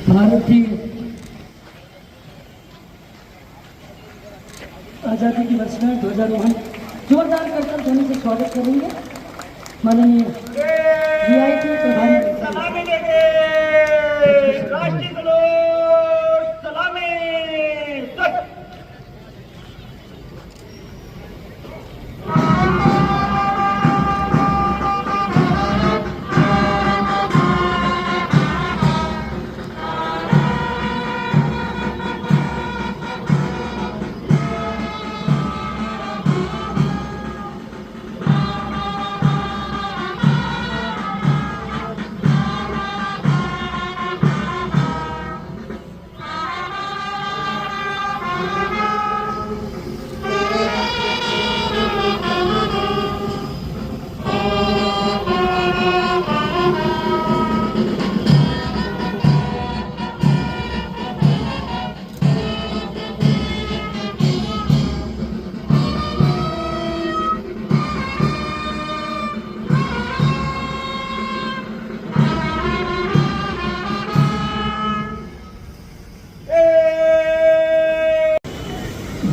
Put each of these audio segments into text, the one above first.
भारतीय आजादी की वर्ष में ध्वजारोहण जोरदार करतब ध्वनि से स्वागत करेंगे माननीय वीआईपी प्रधान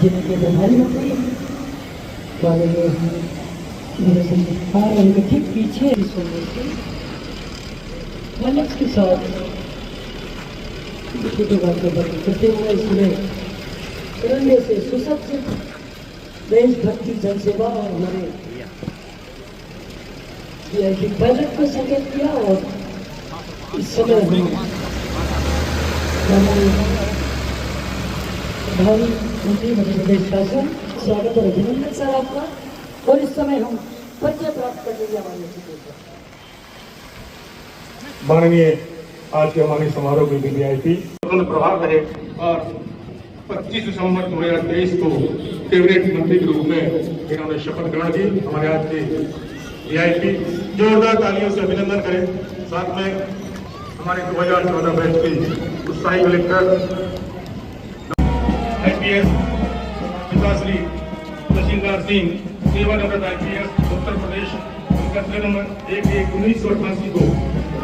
जिनके प्रभारी मंत्री माननीय और उनके ठीक पीछे कलश के साथ छोटे बात करते हुए इसमें करने से सुसज्जित देशभक्ति जनसेवा और हमारे वीआईपी बजट को संकेत किया और इस समय प्रधानमंत्री मध्य प्रदेश शासन स्वागत और अभिनंदन सर आपका। और इस समय हम परिचय प्राप्त करने के हमारे माननीय आज के हमारे समारोह में वीआईपी प्रभाव रहे और 25 दिसंबर 2023 को कैबिनेट मंत्री के रूप में इन्होंने शपथ ग्रहण की। हमारे आज के वीआईपी जोरदार तालियों से अभिनंदन करें। साथ में हमारे 2014 बैच के उत्साही कलेक्टर आईपीएस पिताश्री तहसीलदार सिंह सेवानिवृत्त आईपीएस उत्तर प्रदेश उनका जन्म 1/1/1988 को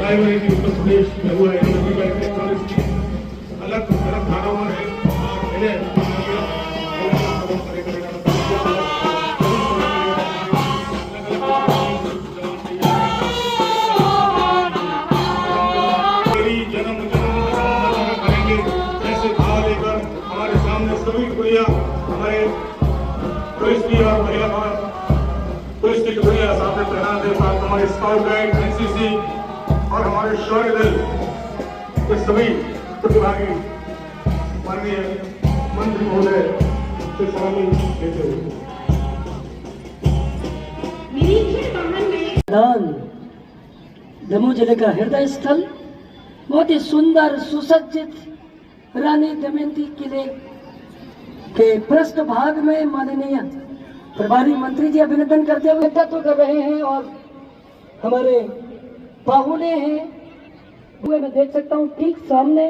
रायबरेली उत्तर प्रदेश में हुआ है। अलग अलग धाराओं में है और इन्हें हमारे पुलिस की और महिला पुलिस की टुकड़ियां सामने तैनात है। साथ हमारे स्काउट गाइड एनसीसी और हमारे शौर्य दल के सभी प्रतिभागी माननीय मंत्री महोदय से सलामी लेते हुए दमोह जिले का हृदय स्थल बहुत ही सुंदर सुसज्जित रानी दमयंती किले के पृष्ठ भाग में माननीय प्रभारी मंत्री जी अभिनंदन करते हुए नेतृत्व कर रहे हैं और हमारे बाहुले हैं हुए मैं देख सकता हूं ठीक सामने।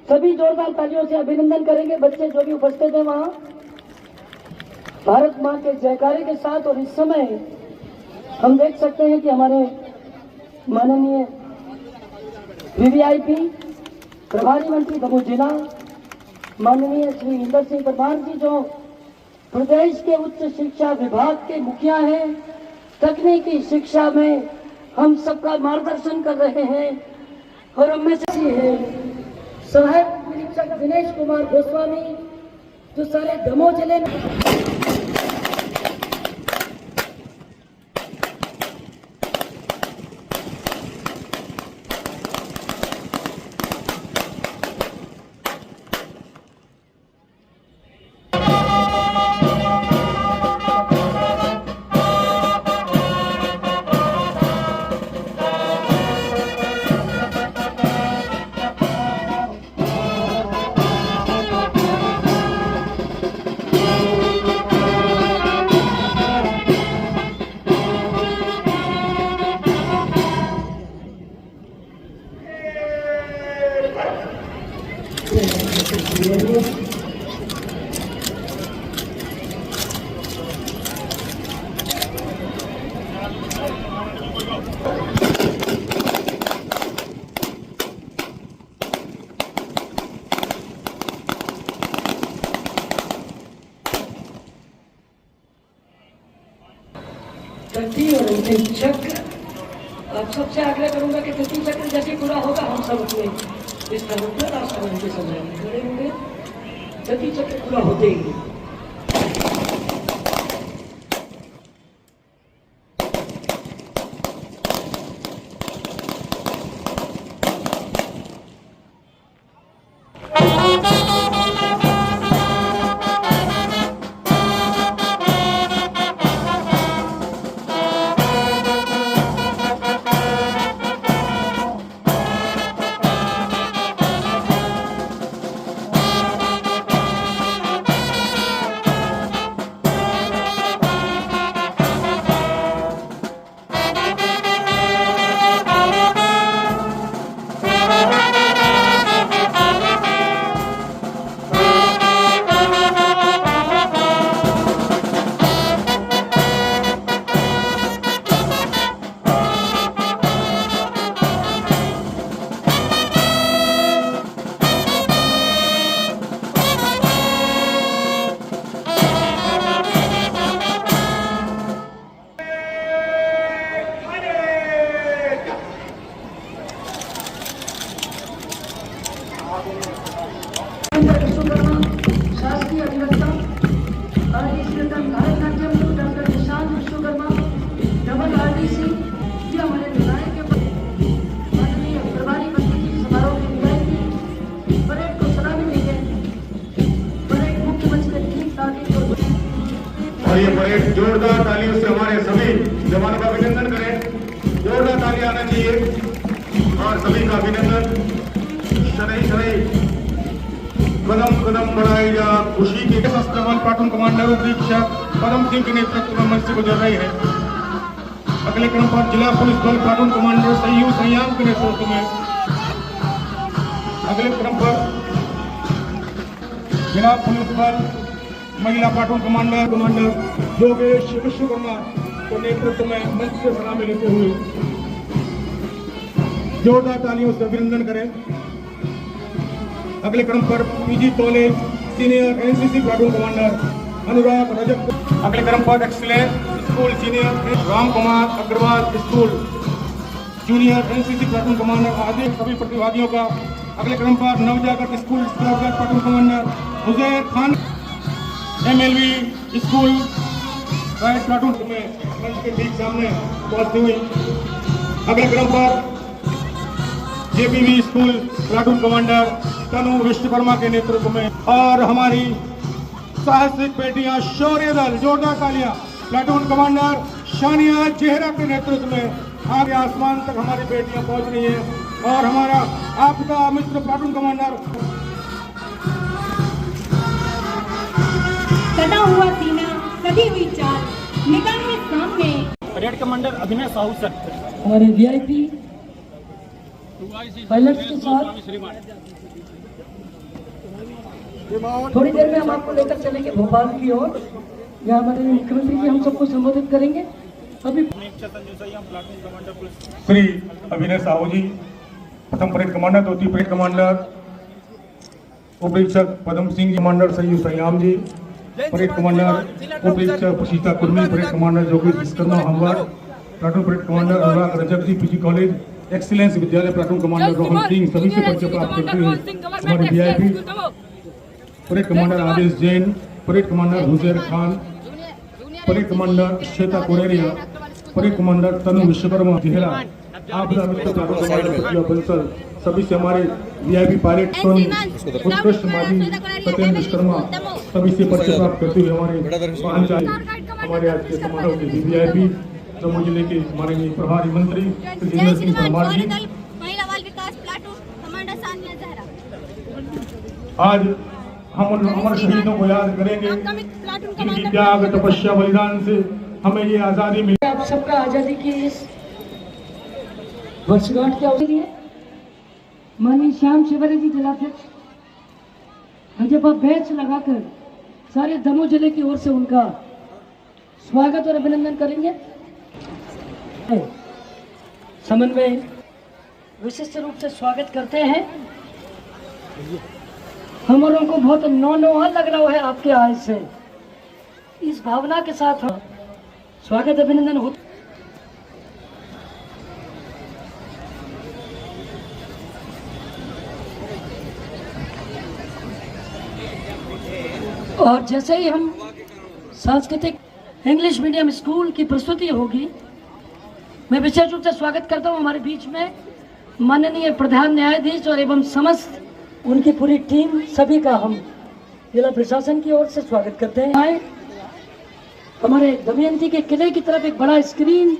सभी जोरदार तालियों से अभिनंदन करेंगे बच्चे जो भी उपस्थित हैं वहां भारत मां के जयकारे के साथ। और इस समय हम देख सकते हैं कि हमारे माननीय वीवीआईपी प्रभारी मंत्री दमोह जिला माननीय श्री इंदर सिंह परमार जी जो प्रदेश के उच्च शिक्षा विभाग के मुखिया हैं, तकनीकी शिक्षा में हम सबका मार्गदर्शन कर रहे हैं। और उनमें से है सहायक निरीक्षक दिनेश कुमार गोस्वामी जो सारे दमोह जिले में गति और अंतिम चक्र। आप सबसे आग्रह करूंगा कि गति चक्र जैसे पूरा होगा हम सब अपने इस तरह पर आसान के समय में खड़े होंगे। गति चक्र पूरा होते ही शासकीय अभियंता Bharatanatyam doctor Nishant Vishwakarma double RDC ये हमारे विधायक के माननीय प्रभारी मंत्री जी समारोह के विधायक परेड को सलामी देंगे। परेड मुख्य मंच के ठीक आगे और ये परेड जोरदार तालियों से हमारे सभी जवानों का अभिनंदन करें। जोरदार तालियां आना चाहिए और सभी का अभिनंदन। शरई कदम कदम बढ़ाई जा खुशी के शस्त्रबल प्लाटून कमांडर उपरीक्षक पदम सिंह के नेतृत्व में मंच से गुजर रही है। अगले क्रम पर जिला पुलिस बल प्लाटून कमांडर सय्यू संयाम के नेतृत्व में अगले क्रम पर जिला पुलिस बल महिला प्लाटून कमांडर योगेश विश्वकर्मा के नेतृत्व में मंच से सलामी लेते हुए जोरदार तालियों से अभिनंदन करें। अगले क्रम पर PG college senior NCC platoon commander Anurag Rajak. अगले क्रम पर excellence school senior Ram Kumar Agarwal school junior NCC platoon commander आदि सभी प्रतिभागियों का। अगले क्रम पर Navjagrit school platoon commander Uzair Khan MLV school right platoon में मंच के ठीक सामने पहुंचती हुई। अगले क्रम पर JPV school platoon commander Tanu Vishwakarma के नेतृत्व में और हमारी साहसिक बेटियां शौर्य दल जोरदार तालियां प्लाटून कमांडर शानिया जेहरा के नेतृत्व में आगे आसमान तक हमारी बेटियां पहुंच रही हैं। और हमारा आपका मित्र प्लाटून कमांडर सदा हुआ सीना सदी हुई चाल निगाह में सामने। परेड कमांडर अभिनय साहू सर हमारे VIP पायलट्स के साथ थोड़ी देर में हम आपको लेकर चलेंगे भोपाल की ओर, जहाँ हमारे मुख्यमंत्री जी हम सबको संबोधित करेंगे। अभी श्री अभिनय साहू जी प्रथम परेड कमांडर, द्वितीय परेड कमांडर उपरीक्षक पदम सिंह कमांडर सय्यू संयाम जी, परेड कमांडर उपरीक्षक प्रशीता कुर्मी, परेड कमांडर योगेश विश्वकर्मा हमवार, platoon parade commander Anurag Rajak ji PG college excellence विद्यालय, प्लाटून कमांडर रोहन सिंह सभी से परिचय प्राप्त करते हुए हमारे VIP parade commander Aadesh Jain, parade commander Huzair Khan, parade commander Shweta Koreria, parade commander Tanu Vishwakarma जेहरा, आपदा मित्र प्लाटून कमांडर बंसल, सभी से हमारे VIP पायलट सोनी उत्कृष्ट माजी सत्येंद्र विश्वकर्मा सभी से परिचय प्राप्त करते हुए हमारे आज के समारोह के VIP जम्मू जिले के माननीय प्रभारी मंत्री जितेंद्र सिंह परमार जी। आज हम उन अमर शहीदों को याद करेंगे जिनकी त्याग तपस्या बलिदान से हमें ये आजादी मिली। आप सबका आजादी की इस वर्षगांठ के अवसर लिए माननीय श्याम शिवरे जी जिलाध्यक्ष जब आप बैच लगाकर सारे दमोह जिले की ओर से उनका स्वागत और अभिनंदन करेंगे। समन्वय विशिष्ट रूप से स्वागत करते हैं। हमारों को बहुत नौनोहा लग रहा है आपके आय से, इस भावना के साथ स्वागत अभिनंदन हो। और जैसे ही हम सांस्कृतिक इंग्लिश मीडियम स्कूल की प्रस्तुति होगी, मैं विशेष रूप से स्वागत करता हूं हमारे बीच में माननीय प्रधान न्यायाधीश और एवं समस्त उनकी पूरी टीम, सभी का हम जिला प्रशासन की ओर से स्वागत करते हैं। आए हमारे दमयंती के किले की तरफ एक बड़ा स्क्रीन,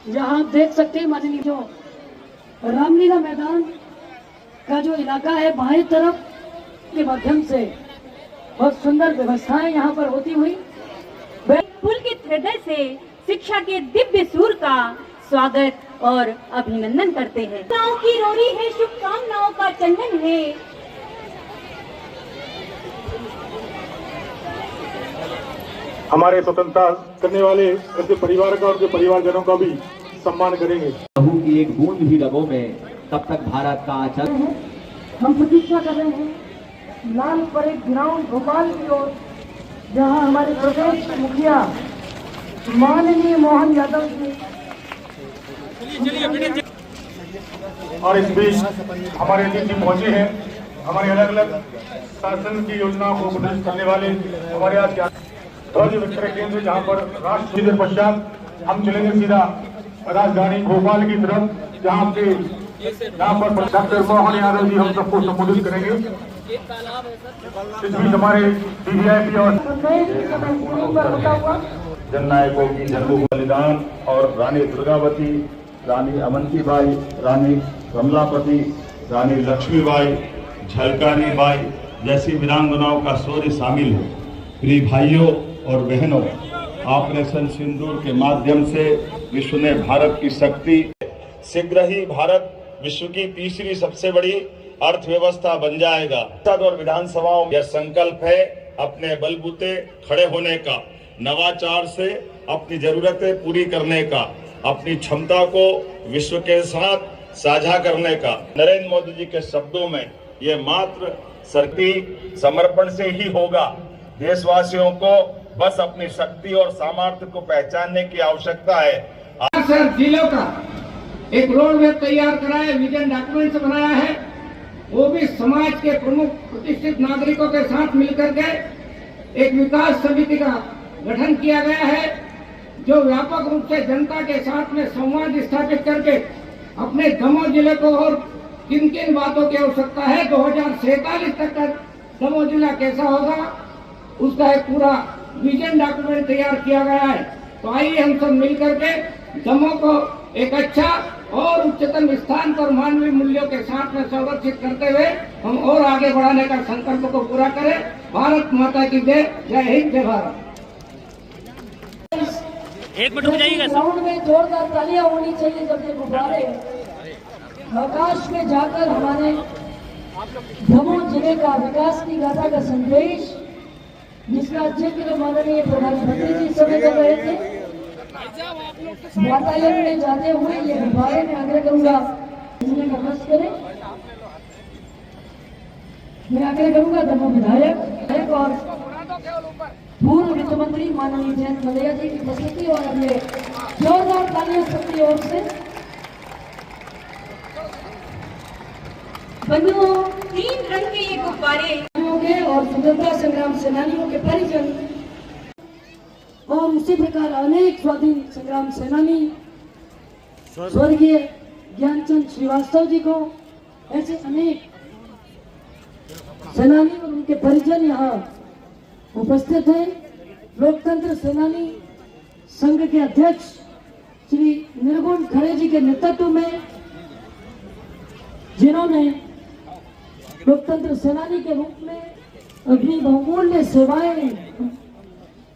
जहां आप देख सकते हैं माननीय जो रामलीला मैदान का जो इलाका है बाएं तरफ के माध्यम से बहुत सुंदर व्यवस्थाएं यहाँ पर होती हुई पुलकित हृदय से शिक्षा के दिव्य सूर का स्वागत और अभिनंदन करते हैं। शुभकामनाओं की रोरी है, शुभकामनाओं का चंदन है। हमारे स्वतंत्रता करने वाले उनके परिवार का और उनके परिवारजनों का भी सम्मान करेंगे। लहू की एक बूंद भी रगों में, तब तक भारत का आचरण। हम प्रतीक्षा कर रहे हैं लाल परेड ग्राउंड भोपाल की ओर, जहां हमारे प्रदेश के मुखिया माननीय मोहन यादव जी और इस बीच हमारे अतिथि पहुंचे हैं। हमारे अलग अलग शासन की योजनाओं को प्रदर्शित करने वाले हमारे आज के ध्वज विक्रय केंद्र, जहां पर राष्ट्र के पश्चात हम चलेंगे सीधा राजधानी भोपाल की तरफ, जहां पे यहाँ पर डॉक्टर मोहन यादव जी हम सबको संबोधित करेंगे। इस बीच हमारे DVIP और जननायकों की जन्मभूमि बलिदान और रानी दुर्गावती, रानी अवंतीबाई, रानी कमलापति, रानी लक्ष्मीबाई, झलकारी बाई जैसी वीरांगनाओं का शौर्य शामिल हो। प्रिय भाइयों और बहनों, ऑपरेशन सिंदूर के माध्यम से विश्व ने भारत की शक्ति, शीघ्र ही भारत विश्व की तीसरी सबसे बड़ी अर्थव्यवस्था बन जाएगा। संसद और विधानसभाओं में यह संकल्प है अपने बलबूते खड़े होने का, नवाचार से अपनी जरूरतें पूरी करने का, अपनी क्षमता को विश्व के साथ साझा करने का। नरेंद्र मोदी जी के शब्दों में ये मात्र शक्ति समर्पण से ही होगा। देशवासियों को बस अपनी शक्ति और सामर्थ्य को पहचानने की आवश्यकता है। सर जिलों का एक रोड मैप तैयार करा है, विजन डॉक्यूमेंट बनाया है, वो भी समाज के प्रमुख प्रतिष्ठित नागरिकों के साथ मिलकर के एक विकास समिति का गठन किया गया है, जो व्यापक रूप से जनता के साथ में संवाद स्थापित करके अपने दमोह जिले को और किन किन बातों की आवश्यकता है, 2047 तक का दमोह जिला कैसा होगा, उसका एक पूरा विजन डॉक्यूमेंट तैयार किया गया है। तो आइए हम सब मिलकर के दमोह को एक अच्छा और उच्चतम स्थान पर मानवीय मूल्यों के साथ में संरक्षित करते हुए हम और आगे बढ़ाने का संकल्प को पूरा करें। भारत माता की जय। जय हिंद, जय भारत। एक मिनट रुक जाइएगा सर। ग्राउंड में जोरदार तालियां होनी चाहिए जब ये गुब्बारे आकाश में जाकर हमारे दमोह जिले का विकास की गाथा का संदेश, जिसका जिक्र माननीय प्रधानमंत्री जी समय कर रहे थे, वातावरण में जाते हुए ये गुब्बारे में आग्रह करूंगा का मस्त करें। मैं आग्रह करूंगा दमोह विधायक और पूर्व वित्त मंत्री माननीय जयंत मलैया जी की उपस्थिति और अब ये जोरदार तालियां सबकी ओर से। बंधुओं, 3 रंग के ये गुब्बारे और स्वतंत्रता संग्राम सेनानियों के परिजन और उसी प्रकार अनेक स्वाधीन संग्राम सेनानी स्वर्गीय ज्ञानचंद श्रीवास्तव जी को, ऐसे अनेक सेनानी और उनके परिजन यहाँ उपस्थित हैं। लोकतंत्र सेनानी संघ के अध्यक्ष श्री निर्गुण खड़े जी के नेतृत्व में, जिन्होंने लोकतंत्र सेनानी के रूप में अपनी बहुमूल्य सेवाएं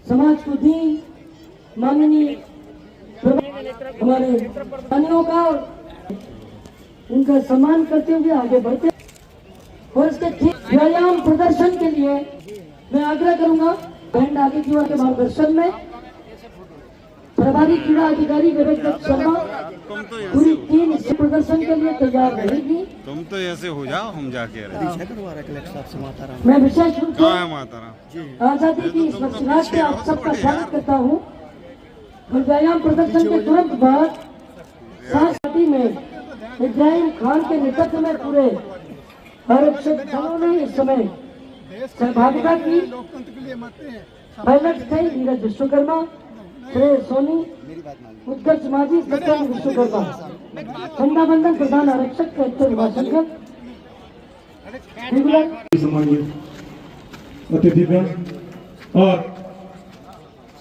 समाज को दी, माननीय हमारे सेनानियों का उनका सम्मान करते हुए आगे बढ़ते और इसके ठीक व्यायाम प्रदर्शन के लिए मैं आग्रह करूंगा बैंड आगे की ओर के मार्गदर्शन में प्रभारी क्रीड़ा अधिकारी विवेक दत्त शर्मा पूरी टीम इस प्रदर्शन के लिए तैयार रहेगी। तुम तो ऐसे हो जाओ, हम जाके मैं विशेष रूप से आजादी की इस वर्षगांठ पे आप सबका स्वागत करता हूँ। व्यायाम प्रदर्शन के तुरंत बाद सांस्कृतिक में इब्राहिम खान के नेतृत्व में पूरे आरक्षक दलों ने इस समय सहभागिता की पायलट थे नीरज विश्वकर्मा, श्रेय सोनी, उत्कर्ष माझी, सत्येंद्र विश्वकर्मा, झंडा बंधन प्रधान आरक्षक कैप्टन उमाशंकर, सम्मानित अतिथिगण और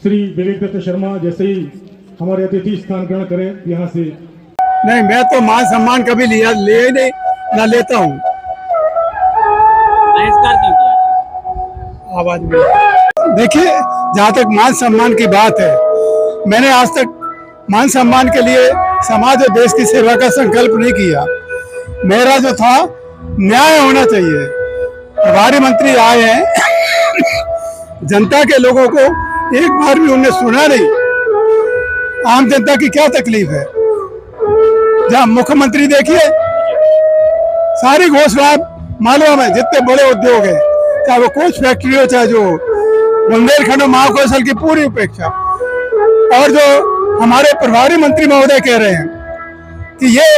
श्री विवेक दत्त शर्मा जैसे ही हमारे अतिथि स्थान ग्रहण करें यहाँ से। नहीं, मैं तो मान सम्मान कभी लिया ले नहीं ना लेता हूँ। आवाज में देखिए, जहाँ तक मान सम्मान की बात है, मैंने आज तक मान सम्मान के लिए समाज और देश की सेवा का संकल्प नहीं किया। मेरा जो था न्याय होना चाहिए। प्रभारी मंत्री आए हैं, जनता के लोगों को एक बार भी उन्हें सुना नहीं। आम जनता की क्या तकलीफ है? जहाँ मुख्यमंत्री देखिए, सारी घोषणा मालूम है, जितने बड़े उद्योग है, चाहे वो कोच फैक्ट्री हो, चाहे जो बुंदेलखंड महाकौशल की पूरी उपेक्षा। और जो हमारे प्रभारी मंत्री महोदय कह रहे हैं कि ये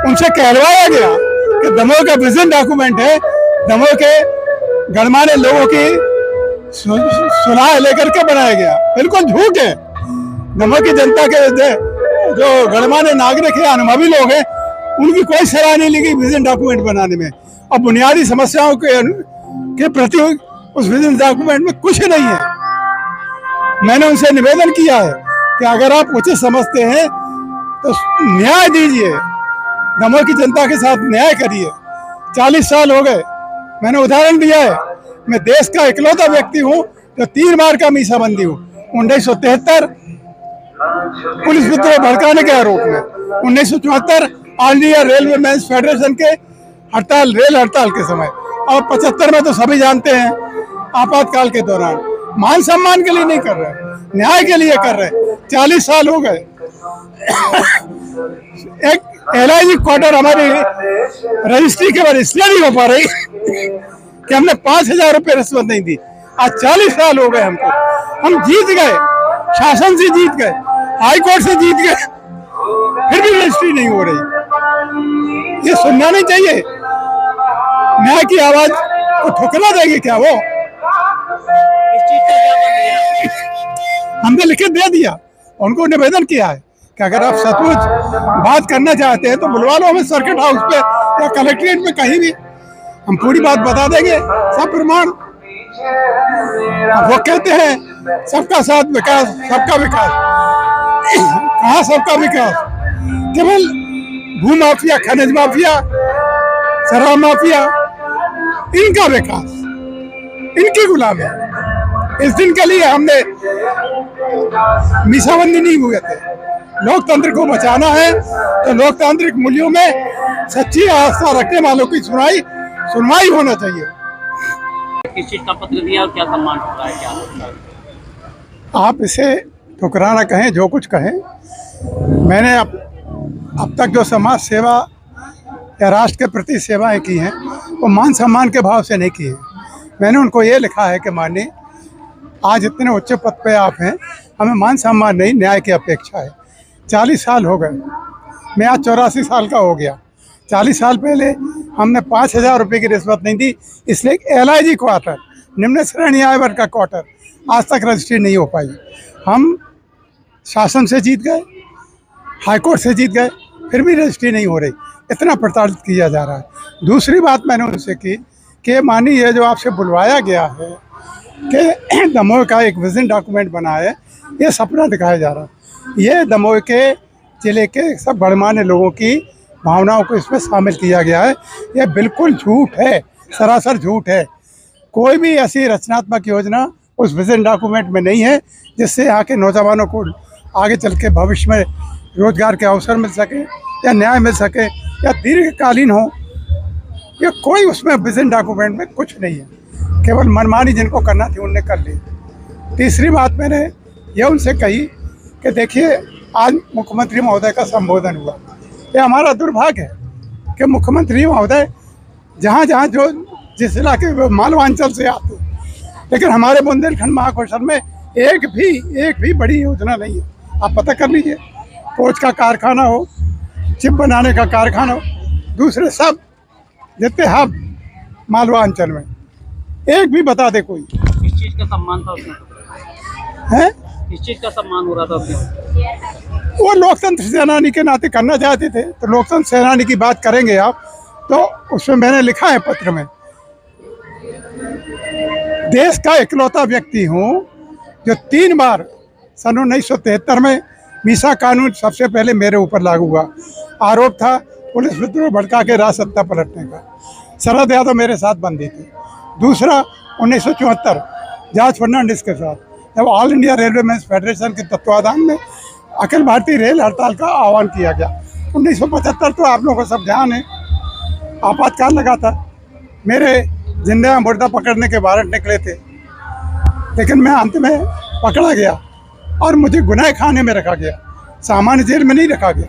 उनसे कहलवाया गया कि दमोह का विजन डॉक्यूमेंट है, दमोह के गणमान्य लोगों की सलाह लेकर के बनाया गया। बिल्कुल झूठ है। दमोह की जनता के जो गणमान्य नागरिक है, अनुभवी लोग हैं, उनकी कोई सलाह नहीं लगी विजन डॉक्यूमेंट बनाने में। अब बुनियादी समस्याओं के प्रति उस विजन डॉक्यूमेंट में कुछ नहीं है। मैंने उनसे निवेदन किया है कि अगर आप उचित समझते हैं तो न्याय दीजिए, दमोह की जनता के साथ न्याय करिए। 40 साल हो गए, मैंने उदाहरण दिया है, मैं देश का इकलौता व्यक्ति हूँ जो 3 बार का मीसाबंदी हूँ। 1973 पुलिस विद्रोह भड़काने के आरोप में, 1974 All India Railway Men's Federation के रेल हड़ताल के समय, और 75 में तो सभी जानते हैं आपातकाल के दौरान। मान सम्मान के लिए नहीं कर रहे, न्याय के लिए कर रहे। 40 साल हो गए। एक LIG क्वार्टर हमारी रजिस्ट्री के बाद इसलिए नहीं हो पा रही कि हमने 5,000 रुपये रिश्वत नहीं दी। आज 40 साल हो गए हमको। हम जीत गए, शासन से जीत गए, हाई कोर्ट से जीत गए, फिर भी रजिस्ट्री नहीं हो रही। ये सुनना नहीं चाहिए। न्याय की आवाज को ठुकरा देंगे क्या वो? हमने लिखित दे दिया, उनको निवेदन किया है कि अगर आप सचमुच बात करना चाहते हैं तो बुलवा लो हमें सर्किट हाउस पे या कलेक्ट्रेट में, कहीं भी हम पूरी बात बता देंगे, सब प्रमाण। वो कहते हैं सबका साथ विकास, सबका विकास। कहाँ सबका विकास? केवल भू माफिया, खनिज माफिया, शराब माफिया, इनका विकास, इनकी गुलामी। इस दिन के लिए हमने मीसाबंदी नहीं हुए थे। लोकतंत्र को बचाना है तो लोकतांत्रिक मूल्यों में सच्ची आस्था रखने वालों की सुनवाई होना चाहिए। किस चीज का पत्र दिया और क्या सम्मान हो रहा है, क्या होता है? आप इसे ठुकराना कहें, जो कुछ कहें, मैंने अब तक जो समाज सेवा या राष्ट्र के प्रति सेवाएं की हैं वो मान सम्मान के भाव से नहीं की है। मैंने उनको ये लिखा है कि माननीय, आज इतने उच्च पद पे आप हैं, हमें मान सम्मान नहीं, न्याय की अपेक्षा है। 40 साल हो गए, मैं आज 84 साल का हो गया। 40 साल पहले हमने 5,000 रुपये की रिश्वत नहीं दी, इसलिए LIG क्वार्टर, निम्न श्रेणी आय वर्ग का क्वार्टर, आज तक रजिस्ट्री नहीं हो पाई। हम शासन से जीत गए, हाईकोर्ट से जीत गए, फिर भी रजिस्ट्री नहीं हो रही। इतना प्रताड़ित किया जा रहा है। दूसरी बात मैंने उनसे की कि मानी ये जो आपसे बुलवाया गया है कि दमोह का एक विजन डॉक्यूमेंट बना है, ये सपना दिखाया जा रहा है। ये दमोह के जिले के सब गणमान्य लोगों की भावनाओं को इसमें शामिल किया गया है। ये बिल्कुल झूठ है, सरासर झूठ है। कोई भी ऐसी रचनात्मक योजना उस विजन डॉक्यूमेंट में नहीं है जिससे यहाँ के नौजवानों को आगे चल के भविष्य में रोजगार के अवसर मिल सके या न्याय मिल सके या दीर्घकालीन हो। ये कोई उसमें विजन डॉक्यूमेंट में कुछ नहीं है, केवल मनमानी जिनको करना थी उनने कर ली। तीसरी बात मैंने ये उनसे कही कि देखिए, आज मुख्यमंत्री महोदय का संबोधन हुआ, ये हमारा दुर्भाग्य है कि मुख्यमंत्री महोदय जहाँ जहाँ जो जिस इलाके मालवांचल से आते हैं, लेकिन हमारे बुंदेलखंड महाकौशल में एक भी बड़ी योजना नहीं है। आप पता कर लीजिए, कोच का कारखाना हो, चिप बनाने का कारखाना हो, दूसरे सब जितने हब मालवा अंचल में, एक भी बता दे कोई किस चीज का सम्मान था उसमें? है। किस चीज का सम्मान हो रहा था उसमें? वो लोकतंत्र सेनानी के नाते करना चाहते थे, तो लोकतंत्र सेनानी की बात करेंगे आप, तो उसमें मैंने लिखा है पत्र में, देश का इकलौता व्यक्ति हूँ जो 3 बार सन 1973 में मीसा कानून सबसे पहले मेरे ऊपर लागू हुआ। आरोप था पुलिस विद्रोह भड़का के राज सत्ता पलटने का। शरद यादव मेरे साथ बंदी थी। दूसरा 1974 जॉर्ज फर्नांडिस के साथ, जब All India Railway Men's Federation के तत्वाधान में अखिल भारतीय रेल हड़ताल का आह्वान किया गया। 1975 तो आप लोगों को सब ध्यान है, आपातकाल लगा था, मेरे जिंदा मुर्दा पकड़ने के वारंट निकले थे, लेकिन मैं अंत में पकड़ा गया और मुझे गुनाह खाने में रखा गया। सामान्य जेल में नहीं रखा गया,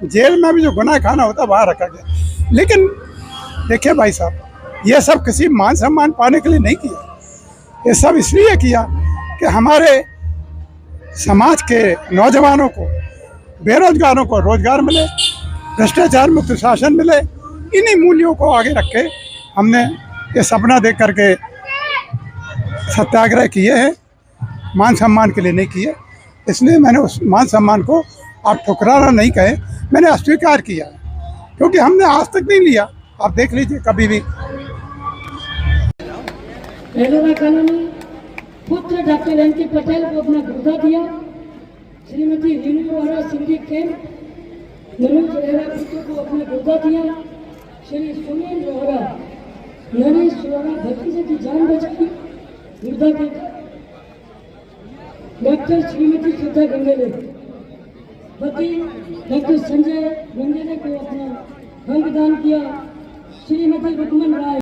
जेल में भी जो गुनाह खाना होता वहाँ रखा गया। लेकिन देखिए भाई साहब, ये सब किसी मान सम्मान पाने के लिए नहीं किया, ये सब इसलिए किया कि हमारे समाज के नौजवानों को, बेरोजगारों को रोजगार मिले, भ्रष्टाचार मुक्त शासन मिले। इन्हीं मूल्यों को आगे रख के हमने ये सपना देख करके सत्याग्रह किए हैं, मान सम्मान के लिए नहीं किए। इसलिए मैंने उस मान सम्मान को आप ठुकराना नहीं कहे, मैंने अस्वीकार किया, क्योंकि हमने आज तक नहीं लिया। आप देख लीजिए कभी भी। एलोरा कॉलोनी पुत्र डॉक्टर एन.के. पटेल को अपना गुर्दा दिया। श्रीमती रीनू वोहरा सिंधी कैंप मनोज वोहरा पुत्र को अपना गुर्दा दिया। श्री सुनील वोहरा नरेश वोहरा भतीजे की जान बचाई गुर्दा देकर। डॉक्टर श्रीमती सुधा गंगेले पति डॉक्टर संजय गंगेले को अपना अंग दान किया। श्रीमती रुक्मन राय